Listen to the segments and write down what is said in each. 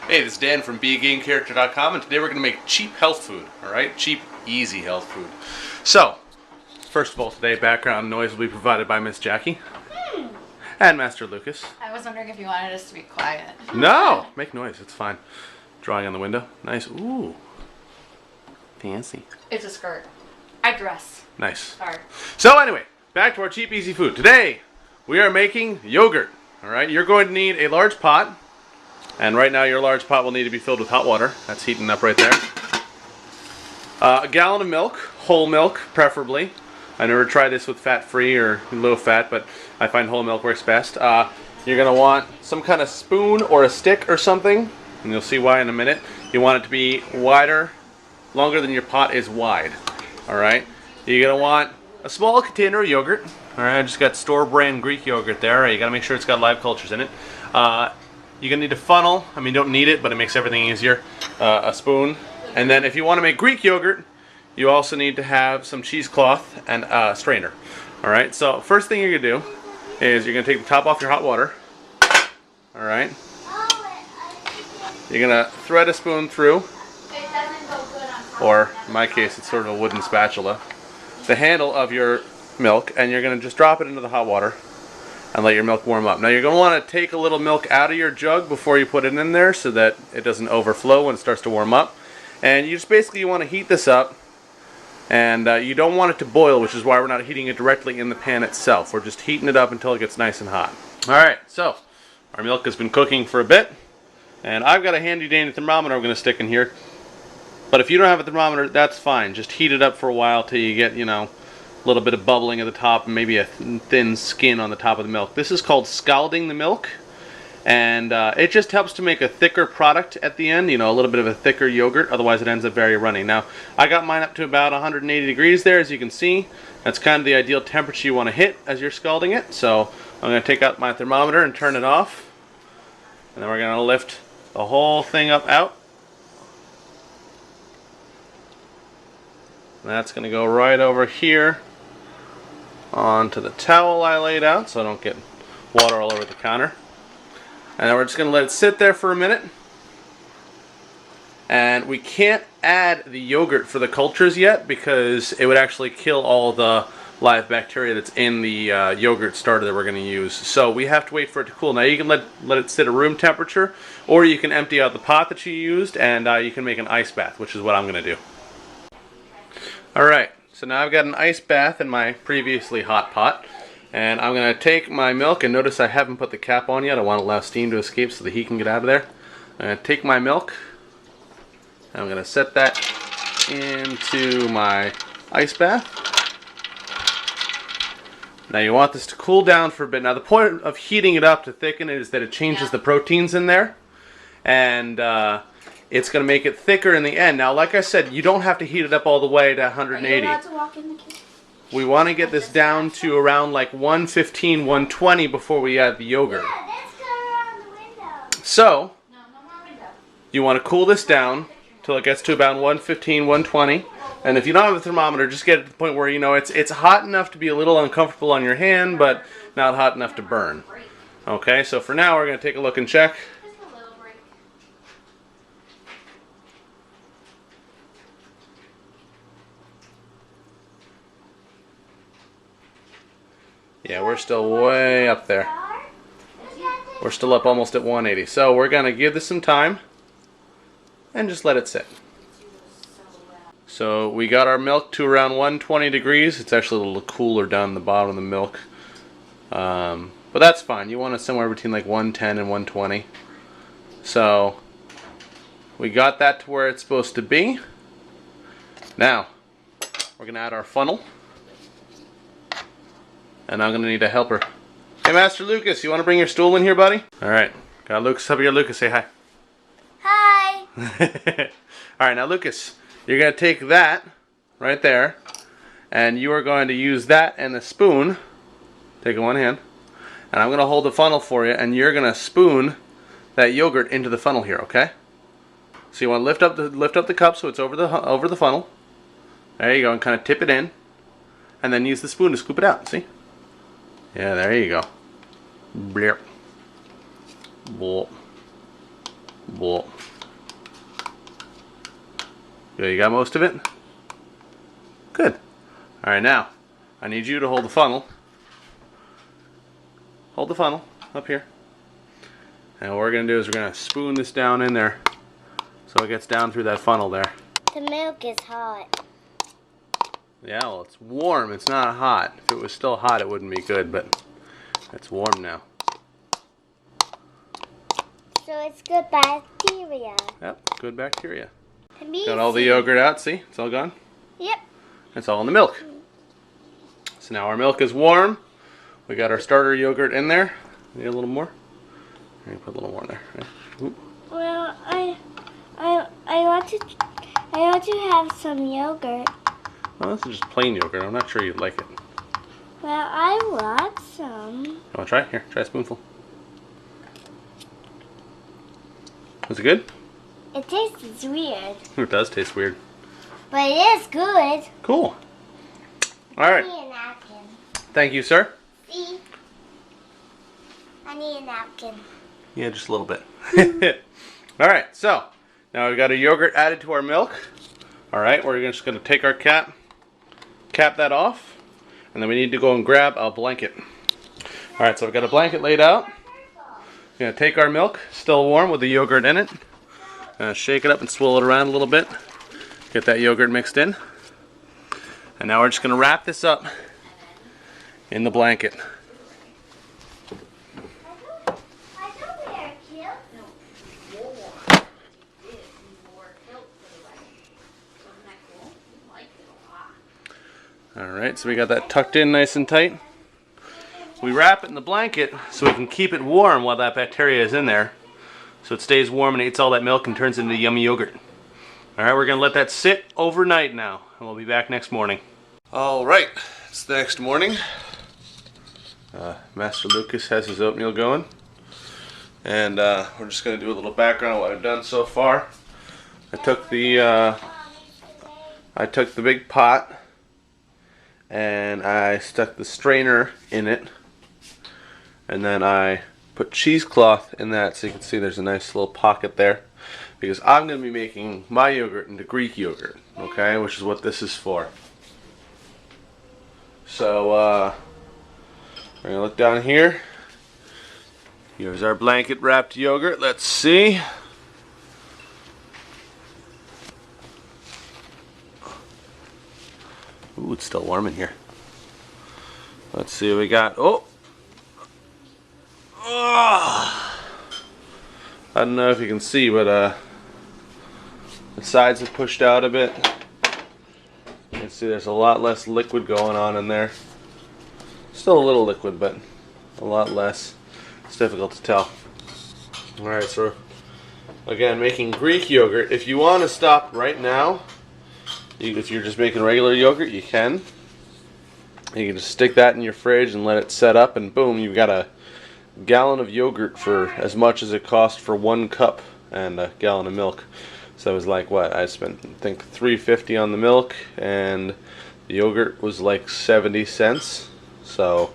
Hey, this is Dan from BeAGameCharacter.com, and today we're going to make cheap health food, alright? Cheap, easy health food. So, first of all, today background noise will be provided by Miss Jackie and Master Lucas. I was wondering if you wanted us to be quiet. No! Make noise, it's fine. Drawing on the window. Nice. Ooh. Fancy. It's a skirt. I dress. Nice. Sorry. So anyway, back to our cheap, easy food. Today, we are making yogurt. Alright, you're going to need a large pot. And right now your large pot will need to be filled with hot water. That's heating up right there. A gallon of milk, whole milk preferably. I never tried this with fat-free or low fat, but I find whole milk works best. You're going to want some kind of spoon or a stick or something, and you'll see why in a minute. You want it to be wider, longer than your pot is wide. Alright, you're going to want a small container of yogurt. Alright, I just got store-brand Greek yogurt there. You got to make sure it's got live cultures in it. You're going to need a funnel. I mean, you don't need it, but it makes everything easier. A spoon. And then if you want to make Greek yogurt, you also need to have some cheesecloth and a strainer. Alright, so first thing you're going to do is you're going to take the top off your hot water. Alright. You're going to thread a spoon through, or in my case it's sort of a wooden spatula, the handle of your milk, and you're going to just drop it into the hot water and let your milk warm up. Now you're going to want to take a little milk out of your jug before you put it in there so that it doesn't overflow when it starts to warm up. And you just basically want to heat this up, and you don't want it to boil, which is why we're not heating it directly in the pan itself. We're just heating it up until it gets nice and hot. Alright, so our milk has been cooking for a bit, and I've got a handy dandy thermometer I'm going to stick in here. But if you don't have a thermometer, that's fine. Just heat it up for a while till you get, you know, a little bit of bubbling at the top and maybe a thin skin on the top of the milk. This is called scalding the milk, and it just helps to make a thicker product at the end, you know, a little bit of a thicker yogurt, otherwise it ends up very runny. Now, I got mine up to about 180 degrees there, as you can see. That's kind of the ideal temperature you want to hit as you're scalding it. So I'm going to take out my thermometer and turn it off, and then we're going to lift the whole thing up out. And that's going to go right over here onto the towel I laid out so I don't get water all over the counter. And then we're just going to let it sit there for a minute. And we can't add the yogurt for the cultures yet because it would actually kill all the live bacteria that's in the yogurt starter that we're going to use. So we have to wait for it to cool. Now you can let it sit at room temperature, or you can empty out the pot that you used and you can make an ice bath, which is what I'm going to do. Alright, so now I've got an ice bath in my previously hot pot, and I'm going to take my milk, and notice I haven't put the cap on yet. I want to allow steam to escape so the heat can get out of there. I'm going to take my milk, and I'm going to set that into my ice bath. Now you want this to cool down for a bit. Now the point of heating it up to thicken it is that it changes the proteins in there, and it's going to make it thicker in the end. Now, like I said, you don't have to heat it up all the way to 180. Are you allowed to walk in the kitchen? We want to get this down to around like 115, 120 before we add the yogurt. Yeah, let's go around the window. So, No more window. you want to cool this down till it gets to about 115, 120. And if you don't have a thermometer, just get it to the point where, you know, it's hot enough to be a little uncomfortable on your hand, but not hot enough to burn. Okay, so for now, we're going to take a look and check. Yeah, we're still way up there. We're still up almost at 180. So we're going to give this some time and just let it sit. So we got our milk to around 120 degrees. It's actually a little cooler down the bottom of the milk. But that's fine. You want it somewhere between like 110 and 120. So we got that to where it's supposed to be. Now we're going to add our funnel. And I'm going to need a helper. Hey, Master Lucas, you want to bring your stool in here, buddy? Alright. Got Lucas up here. Lucas, say hi. Hi. Alright, now Lucas, you're going to take that right there, and you are going to use that and a spoon. Take it in one hand. And I'm going to hold the funnel for you, and you're going to spoon that yogurt into the funnel here, okay? So you want to lift up the cup so it's over the funnel. There you go, and kind of tip it in. And then use the spoon to scoop it out, see? Yeah, there you go. Blip. Blip. Well, yeah, you got most of it? Good. Alright, now, I need you to hold the funnel. Hold the funnel up here. And what we're going to do is we're going to spoon this down in there so it gets down through that funnel there. The milk is hot. Yeah, well, it's warm. It's not hot. If it was still hot, it wouldn't be good, but it's warm now. So it's good bacteria. Yep, good bacteria. Amazing. Got all the yogurt out, see? It's all gone? Yep. It's all in the milk. So now our milk is warm. We got our starter yogurt in there. Need a little more? Here, put a little more in there. Right. Well, I want to have some yogurt. Well, this is just plain yogurt. I'm not sure you'd like it. Well, I want some. You want to try? Here, try a spoonful. Was it good? It tastes weird. It does taste weird. But it is good. Cool. All right. I need a napkin. Thank you, sir. See? I need a napkin. Yeah, just a little bit. All right, so now we've got a yogurt added to our milk. All right, we're just going to take our cap that off, and then we need to go and grab a blanket. All right, so we've got a blanket laid out. We're going to take our milk, still warm with the yogurt in it, shake it up and swirl it around a little bit. Get that yogurt mixed in. And now we're just going to wrap this up in the blanket. Alright, so we got that tucked in nice and tight. We wrap it in the blanket so we can keep it warm while that bacteria is in there. So it stays warm and eats all that milk and turns into yummy yogurt. Alright, we're going to let that sit overnight now, and we'll be back next morning. Alright, it's the next morning. Master Lucas has his oatmeal going. And we're just going to do a little background on what I've done so far. I took the big pot and I stuck the strainer in it, and then I put cheesecloth in that so you can see there's a nice little pocket there, because I'm going to be making my yogurt into Greek yogurt, okay, which is what this is for. So we're going to look down here. Here's our blanket wrapped yogurt. Let's see. Ooh, it's still warm in here. Let's see what we got. Oh! I don't know if you can see, but the sides have pushed out a bit. You can see there's a lot less liquid going on in there. Still a little liquid, but a lot less. It's difficult to tell. Alright, so again, making Greek yogurt. If you want to stop right now, if you're just making regular yogurt, you can. You can just stick that in your fridge and let it set up, and boom, you've got a gallon of yogurt for as much as it cost for 1 cup and a gallon of milk. So it was like, what, I spent, I think, $3.50 on the milk, and the yogurt was like 70 cents. So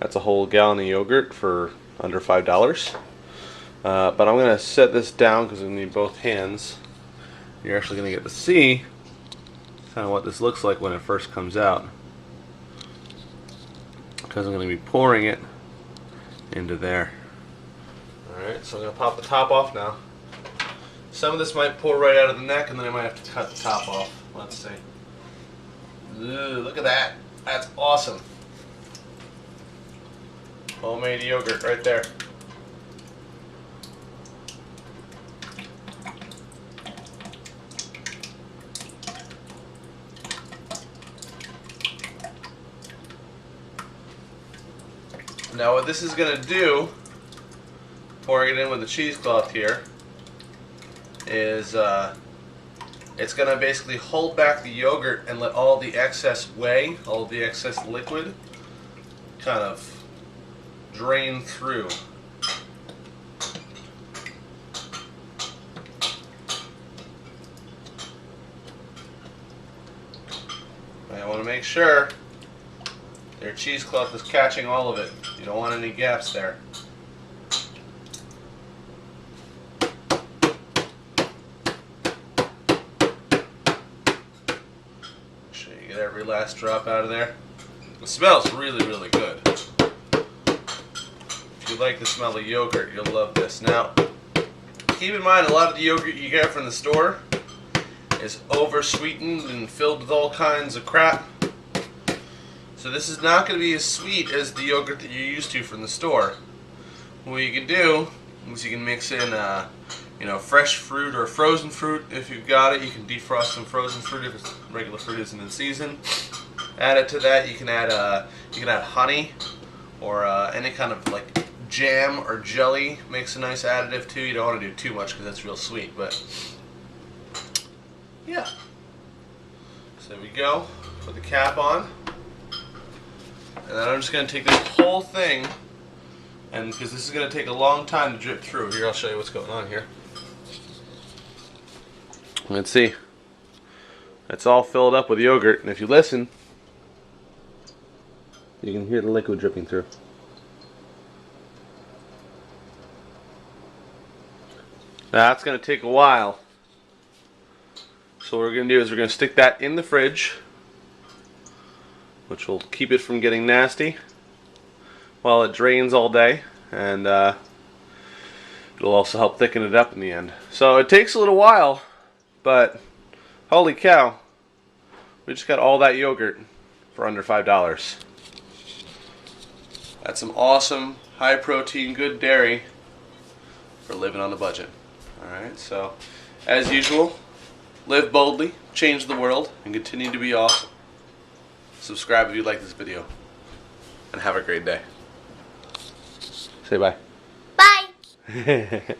that's a whole gallon of yogurt for under $5. But I'm going to set this down because I need both hands. You're actually going to get to see kind of what this looks like when it first comes out, because I'm going to be pouring it into there. Alright, so I'm going to pop the top off now. Some of this might pour right out of the neck, and then I might have to cut the top off. Let's see. Ooh, look at that. That's awesome. Homemade yogurt right there. Now what this is going to do, pouring it in with the cheesecloth here, is it's going to basically hold back the yogurt and let all the excess whey, all the excess liquid, kind of drain through. I want to make sure your cheesecloth is catching all of it. You don't want any gaps there. every last drop out of there. It smells really, really good. If you like the smell of yogurt, you'll love this. Now, keep in mind, a lot of the yogurt you get from the store is over-sweetened and filled with all kinds of crap. So this is not going to be as sweet as the yogurt that you're used to from the store. What you can do is you can mix in, fresh fruit or frozen fruit. If you've got it, you can defrost some frozen fruit if it's regular fruit isn't in season. Add it to that. You can add honey or any kind of like jam or jelly. Makes a nice additive too. You don't want to do too much because that's real sweet, but yeah. So there we go. Put the cap on. And then I'm just going to take this whole thing, and because this is going to take a long time to drip through. Here, I'll show you what's going on here. Let's see. It's all filled up with yogurt, and if you listen, you can hear the liquid dripping through. That's going to take a while. So what we're going to do is we're going to stick that in the fridge, which will keep it from getting nasty while it drains all day, and it'll also help thicken it up in the end. So it takes a little while, but holy cow, we just got all that yogurt for under $5. That's some awesome, high protein, good dairy for living on a budget. Alright, so as usual, live boldly, change the world, and continue to be awesome. Subscribe if you like this video. And have a great day. Say bye. Bye.